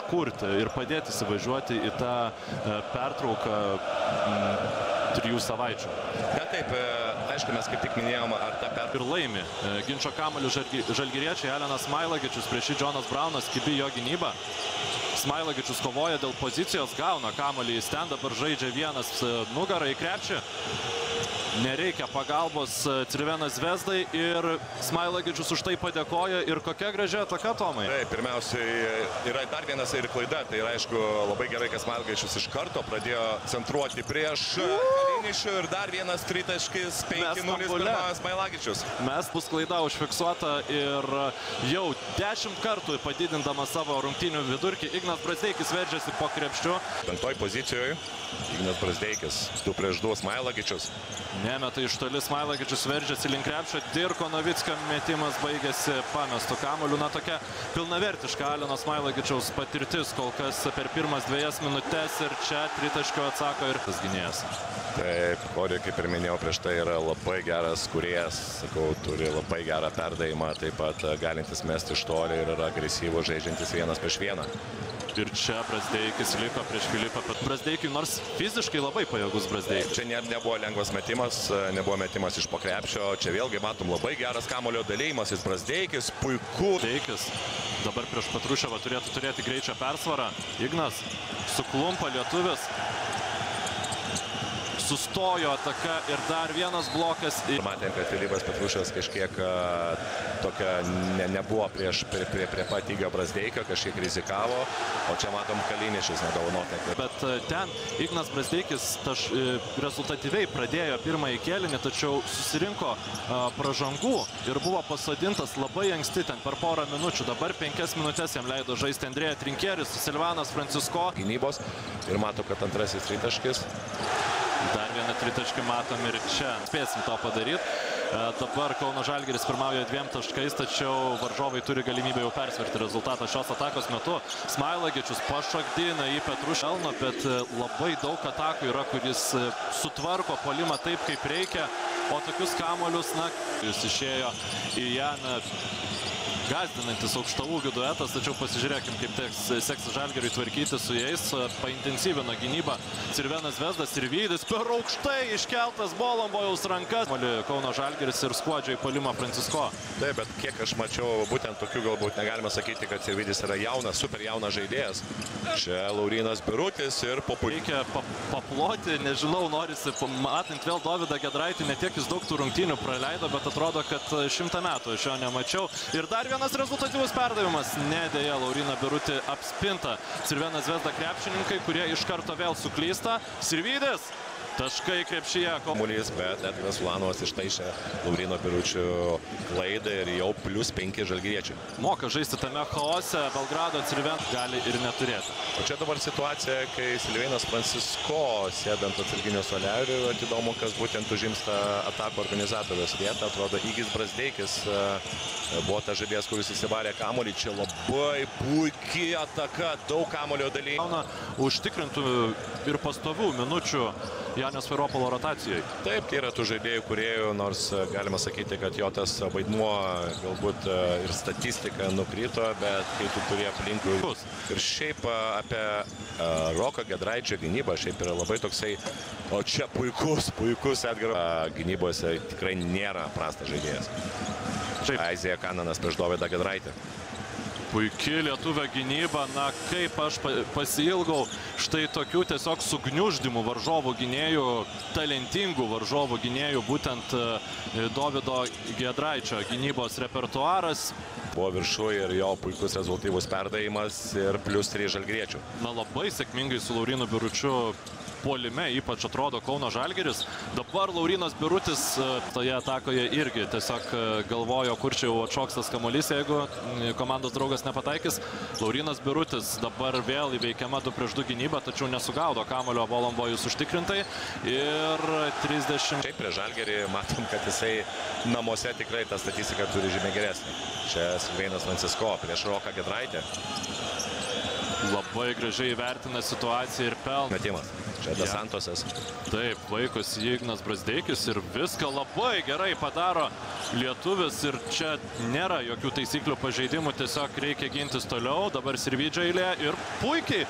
kurti ir padėti įsivažiuoti į tą pertrauką 3 savaičių. Na taip, aišku, mes kaip tik minėjom, ar tą pertrauką. Ir laimi. Ginčio kamuolių žalgiriečiai, Alenas Smailagičius, prieš jį Džonas Braunas, kibi jo gynyba. Smailagičius kovoja dėl pozicijos, gauna kamuolį į stendą, dabar žaidžia vienas nugarą į krepšį. Nereikia pagalbos Crvena Zvezdai ir Smailagičius už tai padėkoja. Ir kokia gražia ataka, Tomai? Taip, pirmiausiai yra dar vienas ir klaida. Tai yra, aišku, labai gerai, kad Smailagičius iš karto pradėjo centruoti prieš Kaliničių ir dar vienas tritaškis 5-0 Smailagičius. Mes bus klaida užfiksuota ir jau 10 kartų padidindama savo rungtynių vidurkį. Ignas Brazdeikis veržiasi po krepščiu. 5 pozicijoje Ignas Brazdeikis, 2-2 Smailagičius. Nemeta iš toli, Smailagičius veržiasi link krepšio, Dirko Novickio metimas baigėsi pamestų kamuolių. Na, tokia pilnavertiška Aleno Smailagičiaus patirtis kol kas per pirmas 2 minutės ir čia tritaškio atsako ir tas gynėjas. Taip, Kori, kaip ir minėjau prieš tai, yra labai geras kūrėjas, sakau, turi labai gerą perdavimą, taip pat galintis mesti iš toli ir yra agresyvus, žaidžiantis 1-1. Ir čia Brazdeikis liko prieš Filipą, bet Brazdeikiui nors fiziškai labai pajėgus Brazdeikis. Čia nebuvo lengvas metimas, nebuvo metimas iš po krepšio, čia vėlgi matom labai geras kamulio dalėjimasis, Brazdeikis, puiku. Brazdeikis dabar prieš Patruševą turėtų turėti greičio persvarą. Ignas suklumpa lietuvis. Sustojo ataka ir dar vienas blokas. Matėm, kad Filipas Petruševas kažkiek tokia nebuvo prie pat lygio Brazdeikio, kažkiek rizikavo, o čia matom Kaliničius nedovanotė. Bet ten Ignas Brazdeikis rezultatyviai pradėjo pirmąjį kėlinį, tačiau susirinko pražangų ir buvo pasodintas labai anksti ten per porą minučių. Dabar 5 minutės jam leido žaisti Andrėja Trinkeris, Silvanas Francisko. Gynybos ir mato, kad antrasis tritaškis. Dar vieną tritaškį matom ir čia. Spėsim to padaryti. Dabar Kauno Žalgiris pirmauja 2 taškais, tačiau varžovai turi galimybę jau persverti rezultatą šios atakos metu. Smailagičius pašokdina į Petrušelną, bet labai daug atakų yra, kuris sutvarko puolimą taip, kaip reikia. O tokius kamuolius, na, jis išėjo į Janą. Gazdinantis aukštaūgių duetas, tačiau pasižiūrėkim, kaip seksis Žalgiriui tvarkyti su jais. Paintensyvino gynybą Crvena Zvezda, Sirvydis per aukštai iškeltas Bolombojaus rankas. Kauno Žalgiris ir skuodžia į puolimą Francisko. Taip, bet kiek aš mačiau, būtent tokių galbūt negalima sakyti, kad Sirvydis yra jaunas, super jaunas žaidėjas. Čia Laurynas Birutis ir Reikia paploti, nežinau, norisi, matant vėl Dovydą Gedraitį, netiek jis daug tų rungtynių praleido, bet atrodo, kad 100 metų aš jo nemačiau. Ir dar vienas rezultatyvus perdavimas. Ne, dėja, Lauryną Birutį apspinta Crvena Zvezda krepšininkai, kurie iš karto vėl suklysta. Sirvydis. Taškai krepšyje. Kamuolys, bet Edvinas Ulanovas ištaišė Lauryno Biručio klaidą ir jau +5 žalgiriečių. Moka žaisti tame chaose, Belgrado Crvena gali ir neturėti. O čia dabar situacija, kai Silveinas Francisko sėdant atsarginio suolelio, atidomu, kas būtent užims tą atakų organizatoriaus vietą. Atrodo, Igis Brazdeikis buvo ta žaidėjas, kuris įsivarė kamuolį. Čia labai puikiai ataka, daug kamuolio dalyvių. Užtikrintų ir pastovių minučių Janio Sviropolo rotacijai. Taip, tai yra tų žaidėjų kūrėjų, nors galima sakyti, kad jo tas vaidmuo galbūt ir statistika nukrito, bet kai tu turi aplinkui. Ir šiaip apie Roko Gedraičio gynybą, šiaip yra labai toksai, o čia puikus Edgaro gynybose tikrai nėra prastas žaidėjas. Aizija Kananas prieš Dovydą Gedraitį. Puikiai lietuvio gynyba, na kaip aš pasiilgau štai tokių tiesiog sugniuždymų varžovų gynėjų, talentingų varžovų gynėjų, būtent Dovydo Gedraičio gynybos repertuaras. Buvo viršuje ir jo puikus rezultatyvus perdavimas ir +3 žalgiriečių. Na labai sėkmingai su Laurynu Biručiu puolime, ypač atrodo Kauno Žalgiris. Dabar Laurynas Birutis toje atakoje irgi tiesiog galvojo, kur čia jau atšoks tas kamuolys, jeigu komandos draugas nepataikys. Laurynas Birutis dabar vėl įveikiama 2-2 gynyba, tačiau nesugaudo kamuolio Bolombojus užtikrintai. Ir 30. Šiaip prie Žalgirį matom, kad jisai namuose tikrai tą statistiką turi žymiai geresnį. Čia Silveinas Francisko prieš Roką Gedraitį. Labai gražiai vertina situaciją ir pelną. Metimas. Čia Dos Santosas. Taip, vaikosi Ignas Brazdeikis ir viską labai gerai padaro lietuvis ir čia nėra jokių taisyklių pažeidimų, tiesiog reikia gintis toliau. Dabar Sirvydžio eilė ir puikiai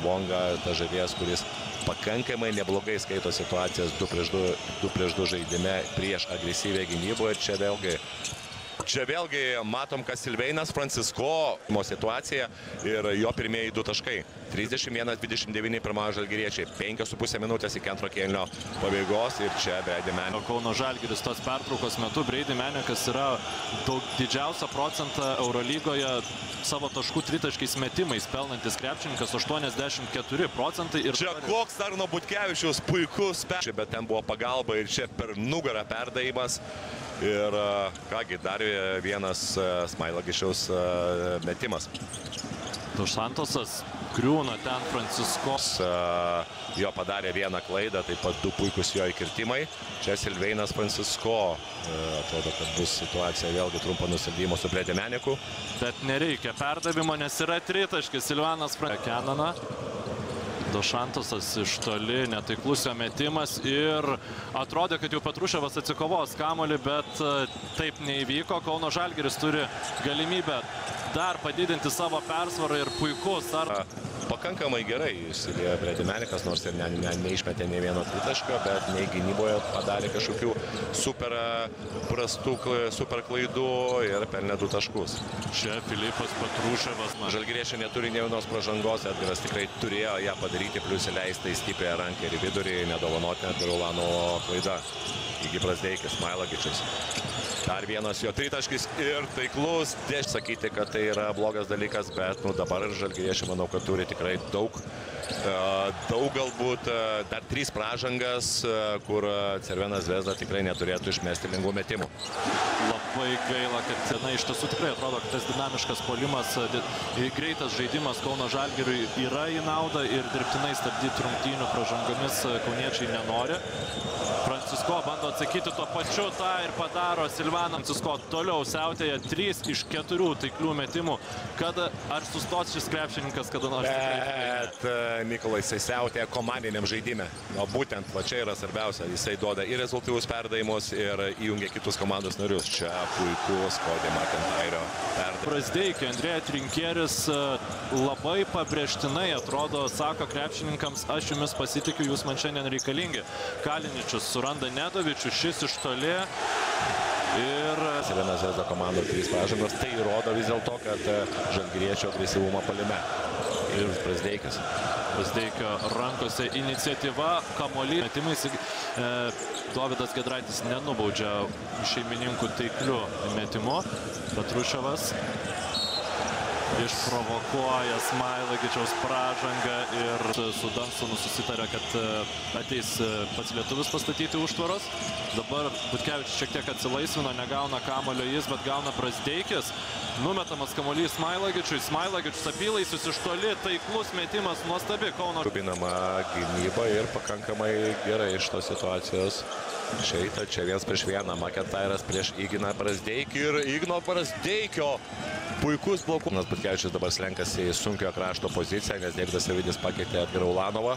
Vonga, ta žaidėjas, kuris pakankamai neblogai skaito situacijas 2-2 žaidime prieš agresyvę gynybą ir čia vėlgi matom, kad Silveinas Francisko situacija ir jo pirmieji 2 taškai. 31-29 pirmąjį žalgiriečiai, 5,5 minutės iki antro kėlinio pabaigos ir čia Brady Manikas. Kauno Žalgiris tos pertraukos metu Brady Manikas yra didžiausią procentą Eurolygoje savo taškų tritaškiais metimais pelnantis krepšininkas 84 procentai. Ir čia koks Arno Butkevičius puikus bet ten buvo pagalba ir čia per nugarą perdavimas. Ir kągi, dar vienas Smailagičiaus metimas. Dos Santosas griūna ten Franciskos. Jo padarė vieną klaidą, taip pat 2 puikus jo įkirtimai. Čia Silveinas Francisko. Atrodo, kad bus situacija vėlgi trumpo nusildimo su Brady Maniku. Bet nereikia perdavimo, nes yra tritaškis. Silvanas Kenaną. Dos Santosas iš toli, netaiklus jo metimas ir atrodė, kad jau Petruševas atsikovos kamuolį, bet taip neįvyko. Kauno Žalgiris turi galimybę dar padidinti savo persvarą ir puikus. Pakankamai gerai įsilėjo Brady Manikas, nors ir neišmetė nei vieno tritaškio, bet nei gynyboje padarė kažkokių super klaidų ir pelnė 2 taškus. Čia Filipas Petruševas. Žalgiriečiai neturi nė vienos pražangos, Edgaras tikrai turėjo ją padaryti, plius įleista į stiprią ranką ir į vidurį, nedovanoti Edgaro Ulanovo klaida. Iki Brazdeikis, Smailagičius. Dar vienas jo tritaškis ir taiklus. Sakyti, kad tai yra blogas dalykas, bet dabar žalgiriečiai manau, kad turi tikrai daug galbūt, dar 3 pražangas, kur Cervena Zvezda tikrai neturėtų išmesti lengvų metimų. Labai gaila, kad iš tiesų tikrai atrodo, kad tas dinamiškas puolimas, greitas žaidimas Kauno Žalgiriui yra į naudą ir dirbtinai stabdyti rungtynių pražangomis kauniečiai nenori. Francisko bando atsakyti tuo pačiu, tą ir padaro Silvanas Francisko. Toliau siautėja 3 iš 4 taiklių metimų. Ar sustos šis krepšininkas kada nors? Bet Mykolai, jisai siautėja komandiniam žaidime. O būtent, va čia yra svarbiausia. Jisai duoda ir rezultatyvus perdavimus ir įjungia kitus komandos narius. Čia puikus Cody McIntyre'o perdavimas. Brazdeikio Andrėja Trinkieris labai pabrėžtinai atrodo, sako krepšininkams, aš jumis pasitikiu, jūs man šiandien reikalingi. Kaliničius suranda Nedovičių, šis iš toli. Ir Cervena Zvezda komandų 3 pražangos. Tai rodo vis dėlto, kad žalgiriečio agresyvumą puolime. Ir Brazdeikis. Brazdeikio rankose iniciatyva, kamuolį metimais. Dovydas Giedraitis nenubaudžia šeimininkų taiklių metimu. Petruševas išprovokuoja Smailagičiaus pražangą ir su Dansonu susitarė, kad ateis pats lietuvis pastatyti užtvaros. Dabar Butkevičius šiek tiek atsilaisvino, negauna kamuolio jis, bet gauna Brazdeikis. Numetamas kamuolys Smailagičiui. Smailagičius apylaisius iš toli, taiklus metimas, nuostabi Kauno. Rubinama gynyba ir pakankamai gerai iš tos situacijos. Čia 1-1, McIntyre'as prieš Igną Brazdeikį ir Igno Brazdeikio puikus blokuotas. Butkevičius dabar slenkasi į sunkio krašto poziciją, nes Deividas Sirvydis pakeitė Edgarą Ulanovą.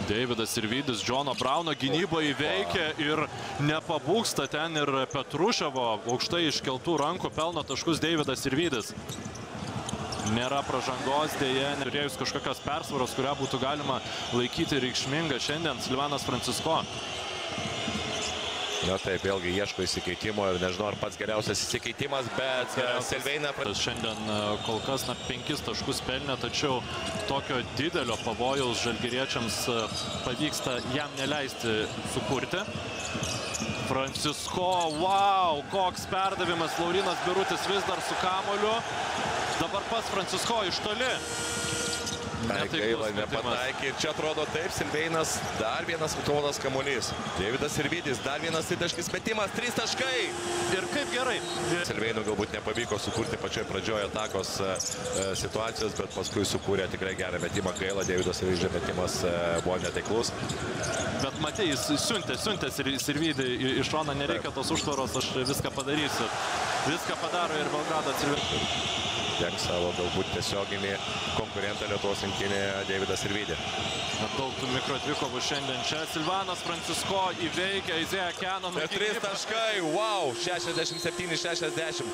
Deividas Sirvydis Džono Brauno gynybą įveikia ir nepabūgsta ten ir Petruševo aukštai iškeltų rankų pelno taškus Deividas Sirvydis. Nėra pražangos, dėja, neturėjus kažkokios persvaros, kurią būtų galima laikyti reikšmingą šiandien Silvanas Francisko. Na taip, vėlgi ieško įsikeitimo ir nežinau, ar pats geriausias įsikeitimas, bet Silveina... Šiandien kol kas 5 taškus pelnė, tačiau tokio didelio pavojaus žalgiriečiams pavyksta jam neleisti sukurti. Francisko, wow, koks perdavimas, Laurinas Birutis vis dar su kamuoliu. Dabar pats Francisko iš toli. Gaila, nepataikė. Ir čia atrodo taip, Silveinas, dar vienas atkovotas kamuolys. Deividas Sirvydis, dar vienas tritaškis metimas, 3 taškai. Ir kaip gerai. Silveinui galbūt nepavyko sukurti pačioje pradžioje atakos situacijos, bet paskui sukūrė tikrai gerą metimą. Gaila, Deivido Sirvydžio metimas buvo netaiklus. Bet matė, jis siuntė Sirvydį iš šoną, nereikia tos užtvaros, aš viską padarysiu. Viską padaro ir Belgrado atsirvė. dengs savo galbūt tiesioginį konkurentą Lietuvos rinktinėje Deividas Sirvydė. Daug tų mikrodvikovų šiandien čia. Silvanas Francisko įveikia Izėją Kenaną. 3 taškai, wow, 67-60.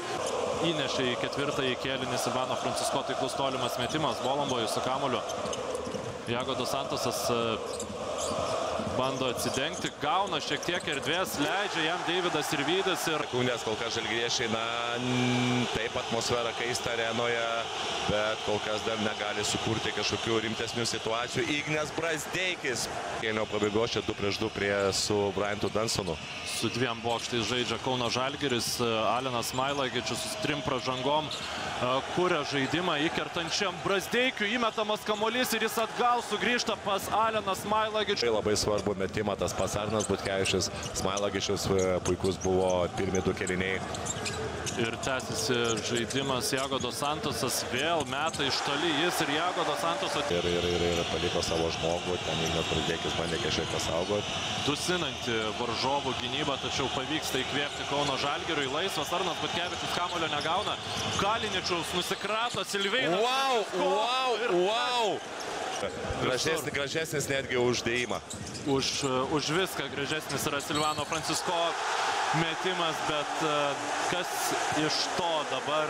Įnešė į ketvirtąjį kėlinį Silvano Francisko taiklus tolimas metimas. Volambojų su kamuoliu. Iago dos Santosas bando atsidengti, gauna šiek tiek erdvės, leidžia jam Deividas Sirvydis ir... Sekundės kol kas žalgiriečiai, na, taip atmosfera kaista arenoje, bet kol kas dar negali sukurti kažkokių rimtesnių situacijų. Ignas Brazdeikis. Kėlinio pabaigos čia 2-2 su Bryantu Dunsonu. Su 2 bokštais žaidžia Kauno Žalgiris, Alenas Smailagičius su 3 pražangom kuria žaidimą įkertančiam Brazdeikiui, įmetamas kamuolys ir jis atgal sugrįžta pas Aleną Smailagičių. Labai svarbu metimą tas pats Arnas Butkevičius, Smailagičius puikus buvo pirmi 2 kėliniai. Ir tęsiasi žaidimas. Iago dos Santosas vėl meta iš toli jis ir Iago dos Santosas. Ir paliko savo žmogų, ten Ignas Brazdeikis bandė kažkiek pasaugoti. Dusinanti varžovų gynybą, tačiau pavyksta įkvėpti Kauno Žalgiriui. Laisvas Arnas Butkevičius kamuolio negauna. Kaliničius nusikrato Silveinas. Wow! Gražesnis netgi uždėjimą. Už viską gražesnis yra Silvano Francisko metimas, bet kas iš to dabar,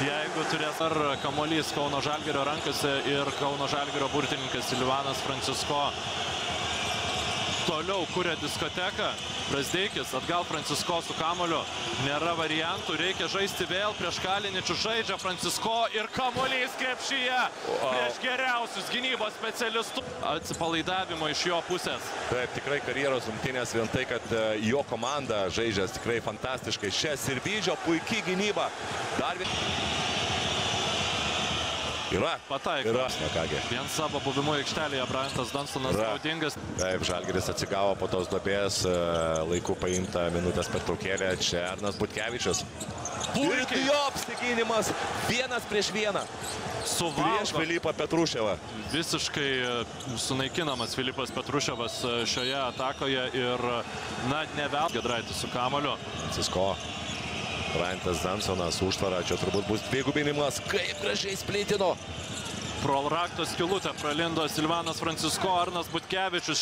jeigu turės ar kamuolys Kauno Žalgirio rankose ir Kauno Žalgirio burtininkas Silvanas Francisko toliau kuria diskoteką. Brazdeikis atgal Francisko su kamuoliu. Nėra variantų, reikia žaisti vėl prieš Kaliničių. Žaidžia Francisko ir kamuolys krepšyje prieš geriausius gynybos specialistų. Atsipalaidavimo iš jo pusės. Taip, tikrai karjeros rungtynės vien tai, kad jo komanda žaidžia tikrai fantastiškai. Čia Sirvydžio puikiai gynyba. Dar yra. Pataiko. Yra. Nekągi. Vien savo buvimu aikštelėje Bryantas Dunstonas naudingas. Taip, Žalgiris atsigavo po tos duobės, laiku paimta minutės pertraukėlė. Čia Arnas Butkevičius. Puikiai. Jo apsigynimas 1 prieš 1. Prieš Filipą Petruševą. Visiškai sunaikinamas Filipas Petruševas šioje atakoje ir, na, nevėl Giedraitis su kamuoliu. Francisko. Bryantas Dunstonas užtvara, čia turbūt bus dvigubinimas, kaip gražiai splitino. Pro rakto skylutę pralindo Silvanas Francisko, Arnas Butkevičius.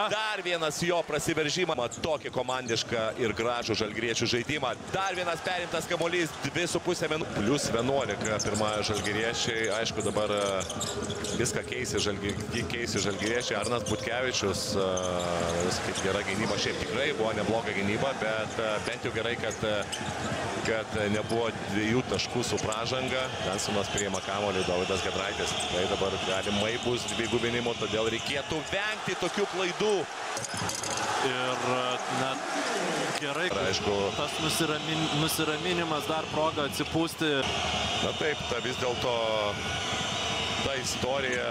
Dar vienas jo prasiveržimą. Tokį komandišką ir gražų žalgiriečių žaidimą. Dar vienas perimtas kamuolys, 2,5 minutės. Plius 11 pirmąją žalgiriečiai. Aišku, dabar viską keisi žalgiriečiai. Arnas Butkevičius, kaip gera gynyba, šiaip tikrai buvo nebloga gynyba, bet bent jau gerai, kad nebuvo 2 taškų su pražanga. Dunstonas priima kamuolį, Dovydas Giedraitis. Tai dabar galimai bus dvigubinimo, todėl reikėtų vengti tokių klaidų. Ir net gerai, aišku, tas nusiraminimas dar proga atsipūsti. Na taip, vis dėlto ta istorija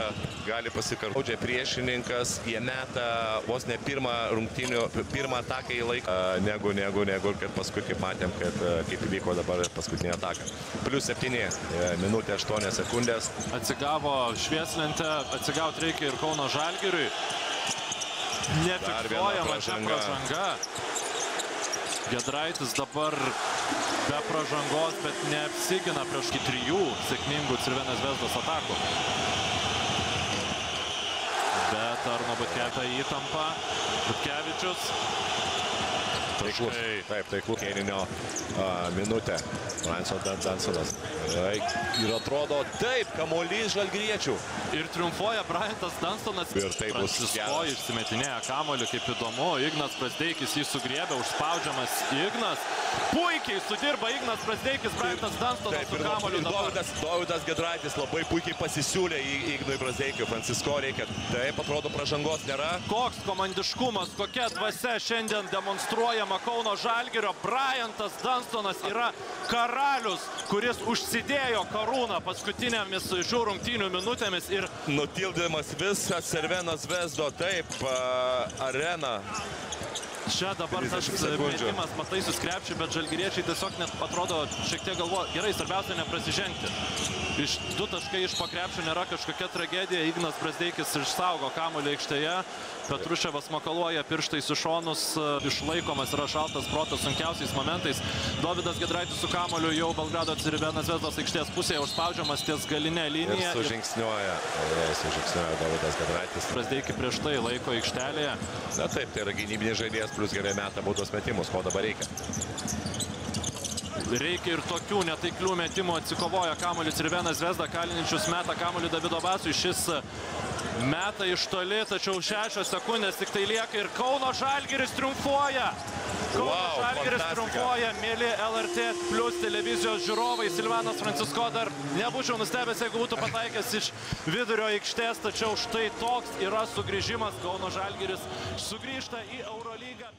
gali pasikartoti. Priešininkas, jie meta vos ne pirmą ataką į laiką, negu kad paskui, kaip matėm, kaip įvyko dabar paskutinė ataka. Plius 7 minutė 8 sekundės. Atsigavo švieslentę, atsigauti reikia ir Kauno Žalgiriui. Nefiksuojama čia pražanga. Giedraitis dabar be pražangos, bet neapsigina prieš 3 sėkmingų Crvenos Zvezdos atakų. Bet Arno Butkevičiaus įtampa. Butkevičius. Taip, taiklų kėlinio minutė. Bryantas Dunstonas. Ir atrodo, taip, kamuolys žalgiriečių. Ir triumfuoja Bryantas Dunstonas. Ir taip bus Francisko išsimetinėja kamuolį, kaip įdomu. Ignas Brazdeikis jį sugriebė, užspaudžiamas Ignas. Puikiai sudirba Ignas Brazdeikis, Bryantas Dunstonas su kamuoliu dabar. Dovydas Giedraitis labai puikiai pasisiūlė Ignui Brazdeikiui. Francisko reikia. Taip, atrodo, pražangos nėra. Koks komandiškumas, kokia dvasia šiandien demonstruojama Kauno Žalgirio. Bryantas Dunstonas yra karalius, kuris užsidėjo karūną paskutinėmis su šių rungtynių minutėmis ir nutildymas visą Cervena Zvezdo, taip, arena. Čia dabar tas metimas Mataisus krepšį, bet žalgiriečiai tiesiog net atrodo šiek tiek galvo, gerai, svarbiausia neprasižengti. Iš 2 taškai iš po krepšio nėra kažkokia tragedija, Ignas Brazdeikis išsaugo kamuolį aikštėje, Petruševas makaluoja pirštais į šonus, išlaikomas yra šaltas protas sunkiausiais momentais. Dovydas Giedraitis su kamuoliu jau Belgrado Cervena Zvezdos aikštės pusėje užspaudžiamas ties galinė linija. Ir sužingsniuoja Dovydas Giedraitis. Brazdeikį prieš tai laiko aikštelėje. Na taip, tai yra gynybinis žaidėjas, plus gerai meta baudos metimus, ko dabar reikia. Reikia ir tokių netaiklių metimų, atsikovoja kamuolį Cervena Zvezda, Kaliničius meta kamuolį Davido Basui, šis meta iš toli, tačiau 6 sekundės tik tai lieka ir Kauno Žalgiris triumfuoja. Kauno Žalgiris triumfuoja, mėly LRT Plus televizijos žiūrovai. Silvanas Francisko dar nebūčiau nustebęs, jeigu būtų pataikęs iš vidurio aikštės, tačiau štai toks yra sugrįžimas. Kauno Žalgiris sugrįžta į Eurolygą.